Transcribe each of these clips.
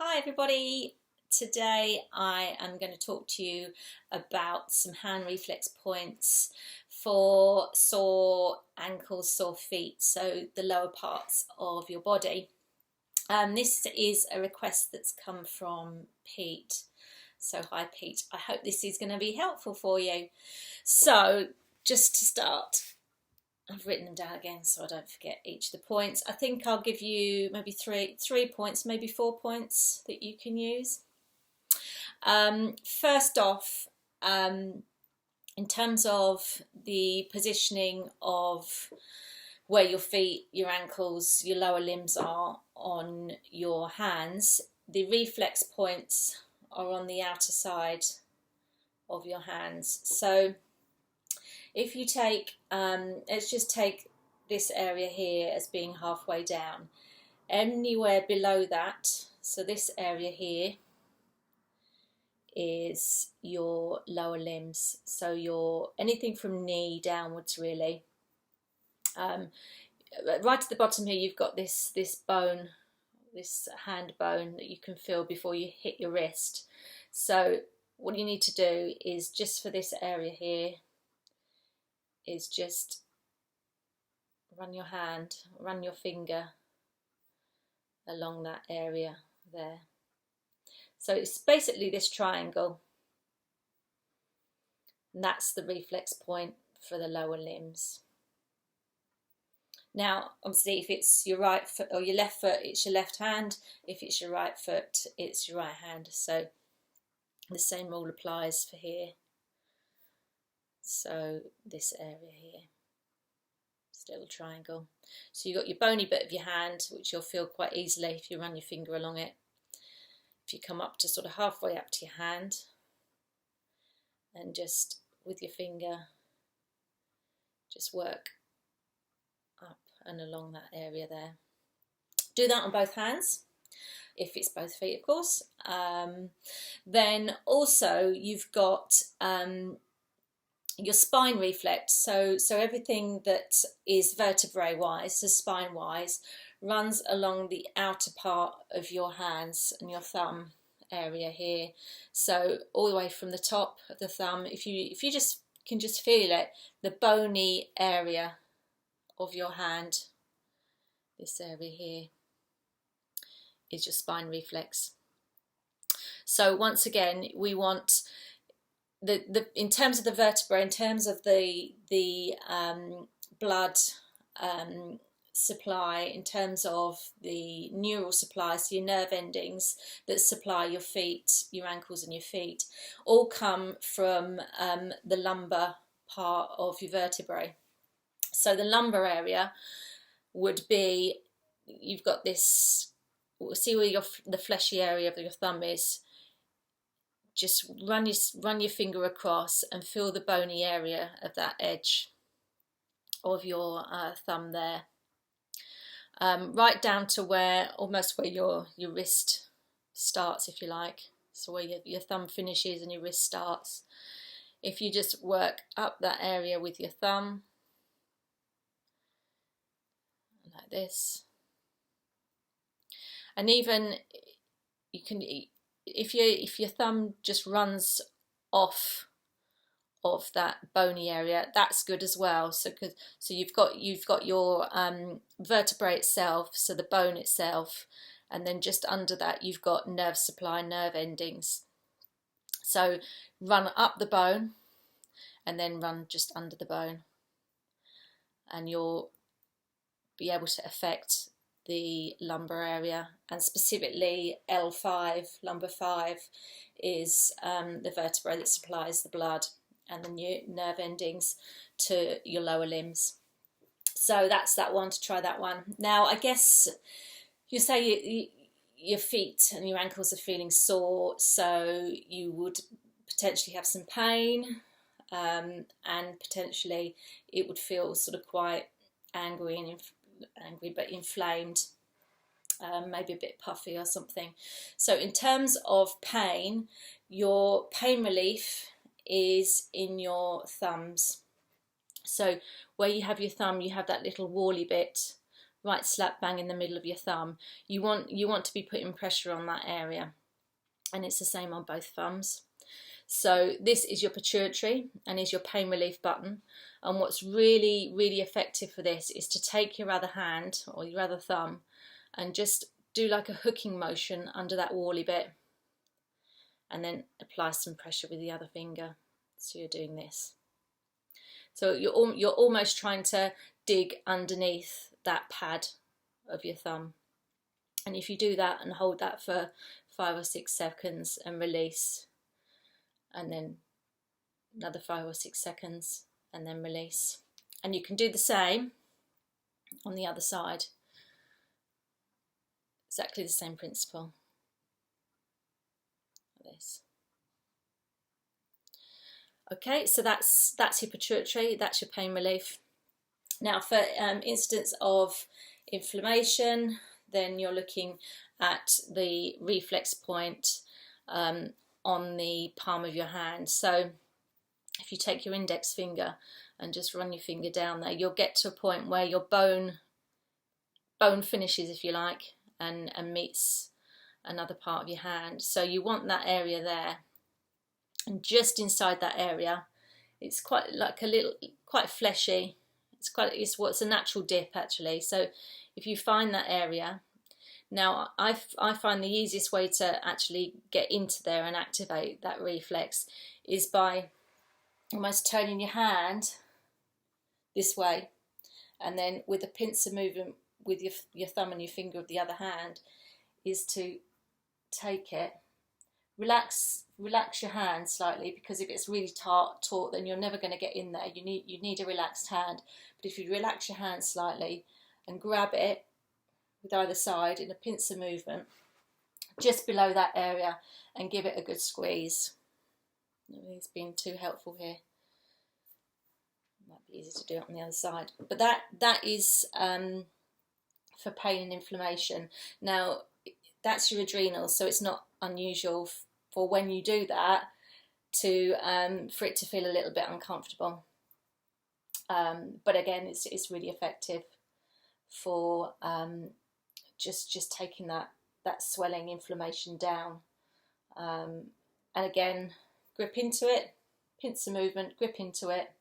Hi everybody, today I am going to talk to you about some hand reflex points for sore ankles, sore feet, so the lower parts of your body. This is a request that's come from Pete, so hi Pete, I hope this is going to be helpful for you. So just to start, I've written them down again so I don't forget each of the points. I think I'll give you maybe three points, maybe 4 points that you can use. First off, in terms of the positioning of where your feet, your ankles, your lower limbs are on your hands, the reflex points are on the outer side of your hands. So if you take, let's just take this area here as being halfway down. Anywhere below that, so this area here is your lower limbs. So your anything from knee downwards really. Right at the bottom here you've got this bone, this hand bone that you can feel before you hit your wrist. So what you need to do is just for this area here is just run your finger along that area there. So it's basically this triangle, and that's the reflex point for the lower limbs. Now obviously if it's your right foot or your left foot, it's your left hand. If it's your right foot, it's your right hand. So the same rule applies for here. So this area here, this little triangle. So you've got your bony bit of your hand, which you'll feel quite easily if you run your finger along it. If you come up to sort of halfway up to your hand and just with your finger just work up and along that area there. Do that on both hands, if it's both feet of course. Then also you've got your spine reflex, so everything that is vertebrae wise, so spine wise, runs along the outer part of your hands and your thumb area here. So all the way from the top of the thumb, if you just can just feel it, the bony area of your hand, this area here is your spine reflex. So once again we want in terms of the vertebrae, in terms of the blood supply, in terms of the neural supply, so your nerve endings that supply your feet, your ankles and your feet, all come from the lumbar part of your vertebrae. So the lumbar area would be, you've got this, see where the fleshy area of your thumb is. Just run your finger across and feel the bony area of that edge of your thumb there, right down to where almost where your wrist starts, if you like. So where your thumb finishes and your wrist starts. If you just work up that area with your thumb like this, and even you can, if your thumb just runs off of that bony area, that's good as well. So you've got your vertebrae itself, so the bone itself, and then just under that you've got nerve supply, nerve endings. So run up the bone and then run just under the bone, and you'll be able to affect the lumbar area, and specifically L5, lumbar 5 is the vertebrae that supplies the blood and the nerve endings to your lower limbs. So that's that one, to try that one. Now I guess you say your feet and your ankles are feeling sore, so you would potentially have some pain, and potentially it would feel sort of quite angry but inflamed, maybe a bit puffy or something. So in terms of pain, your pain relief is in your thumbs. So where you have your thumb, you have that little wally bit right slap bang in the middle of your thumb. You want to be putting pressure on that area, and it's the same on both thumbs. So this is your pituitary and is your pain relief button. And what's really, really effective for this is to take your other hand or your other thumb and just do like a hooking motion under that wally bit, and then apply some pressure with the other finger. So you're doing this. So you're almost trying to dig underneath that pad of your thumb. And if you do that and hold that for 5 or 6 seconds and release, and then another 5 or 6 seconds and then release. And you can do the same on the other side. Exactly the same principle. Like this. Okay, so that's your pituitary, that's your pain relief. Now for instance of inflammation, then you're looking at the reflex point on the palm of your hand. So if you take your index finger and just run your finger down there, you'll get to a point where your bone finishes, if you like, and meets another part of your hand. So you want that area there, and just inside that area, it's quite like a little, quite fleshy. It's what's a natural dip actually. So if you find that area, now I find the easiest way to actually get into there and activate that reflex is by almost turning your hand this way, and then with a pincer movement with your thumb and your finger of the other hand, is to take it, relax your hand slightly, because if it's really taut, then you're never going to get in there. You need a relaxed hand. But if you relax your hand slightly and grab it with either side in a pincer movement just below that area and give it a good squeeze. It's been too helpful here. It might be easy to do it on the other side. But that is for pain and inflammation. Now that's your adrenals, so it's not unusual for when you do that to for it to feel a little bit uncomfortable. But again, it's really effective for just taking that swelling inflammation down. And again, grip into it, pincer movement, grip into it.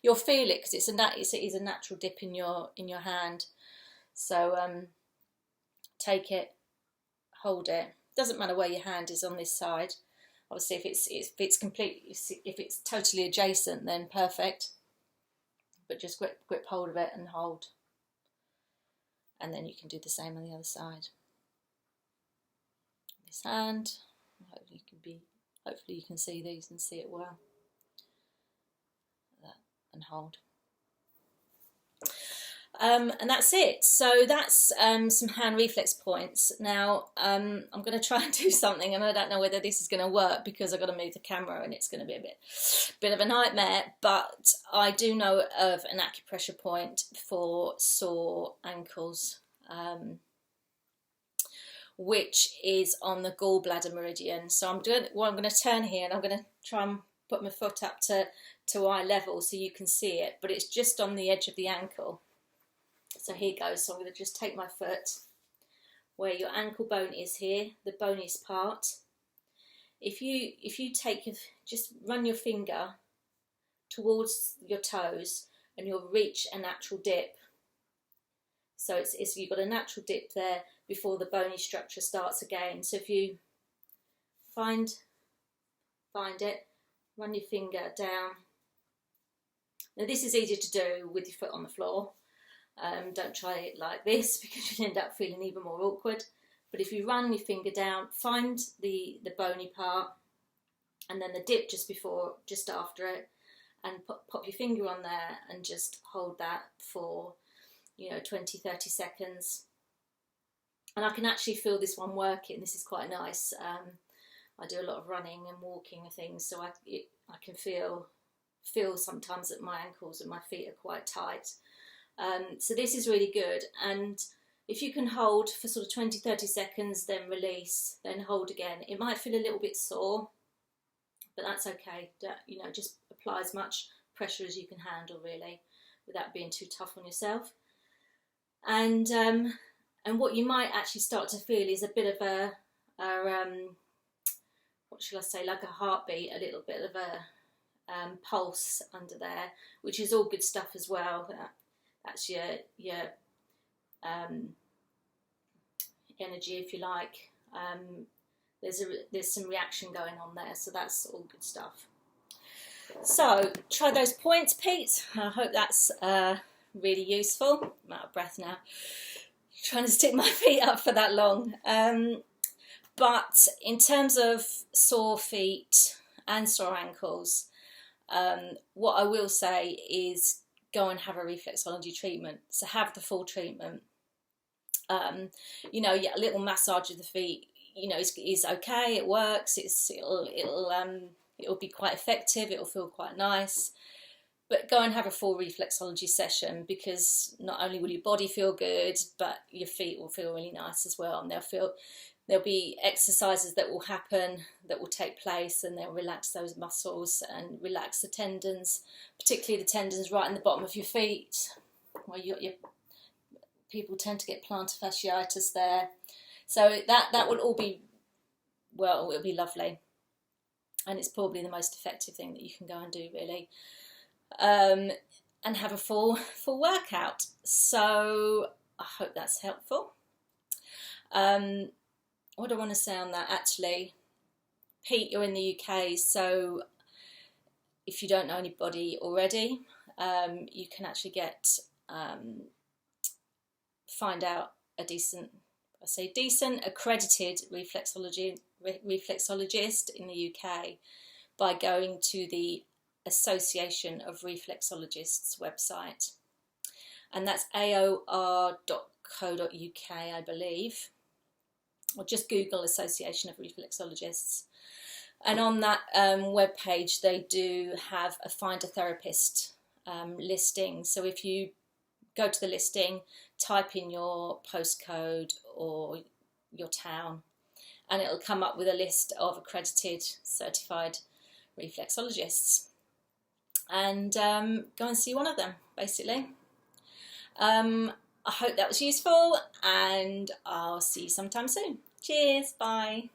You'll feel it because it is a natural dip in your hand. So take it, hold it. Doesn't matter where your hand is on this side. Obviously, if it's totally adjacent, then perfect. But just grip hold of it and hold. And then you can do the same on the other side. This hand, hopefully you can see these and see it well. And hold. And that's it. So that's some hand reflex points. Now I'm going to try and do something, and I don't know whether this is going to work because I've got to move the camera and it's going to be a bit of a nightmare, but I do know of an acupressure point for sore ankles, which is on the Gall Bladder Meridian. So I'm going to turn here and I'm going to try and put my foot up to eye level so you can see it, but it's just on the edge of the ankle. So here goes. So I'm going to just take my foot where your ankle bone is here, the boniest part. If you just run your finger towards your toes, and you'll reach a natural dip. So you've got a natural dip there before the bony structure starts again. So if you find it, run your finger down. Now this is easier to do with your foot on the floor. Don't try it like this because you'll end up feeling even more awkward. But if you run your finger down, find the bony part, and then the dip just after it, and pop your finger on there and just hold that for 20-30 seconds. And I can actually feel this one working. This is quite nice. I do a lot of running and walking and things, so I can feel sometimes that my ankles and my feet are quite tight. So this is really good, and if you can hold for sort of 20-30 seconds, then release, then hold again. It might feel a little bit sore, but that's okay. Just apply as much pressure as you can handle, really, without being too tough on yourself. And what you might actually start to feel is a bit of a what shall I say, like a heartbeat, a little bit of a pulse under there, which is all good stuff as well. That's your energy, if you like. There's some reaction going on there, so that's all good stuff. So try those points, Pete. I hope that's really useful. I'm out of breath now, trying to stick my feet up for that long. But in terms of sore feet and sore ankles, what I will say is go and have a reflexology treatment. So have the full treatment. You know, a little massage of the feet, you know, is okay. It works. It'll be quite effective. It'll feel quite nice. But go and have a full reflexology session, because not only will your body feel good, but your feet will feel really nice as well, and there'll be exercises that will happen, that will take place, and they'll relax those muscles and relax the tendons, particularly the tendons right in the bottom of your feet, where your people tend to get plantar fasciitis there. So that will all be, well, it'll be lovely, and it's probably the most effective thing that you can go and do, really. And have a full workout. So I hope that's helpful. What do I want to say on that? Actually, Pete, you're in the UK, so if you don't know anybody already, you can actually find out a decent accredited reflexologist in the UK by going to the Association of Reflexologists website, and that's aor.co.uk, I believe, or just Google Association of Reflexologists, and on that web page they do have a Find a Therapist listing. So if you go to the listing, type in your postcode or your town, and it'll come up with a list of accredited, certified reflexologists, and go and see one of them, basically. I hope that was useful, and I'll see you sometime soon. Cheers, bye.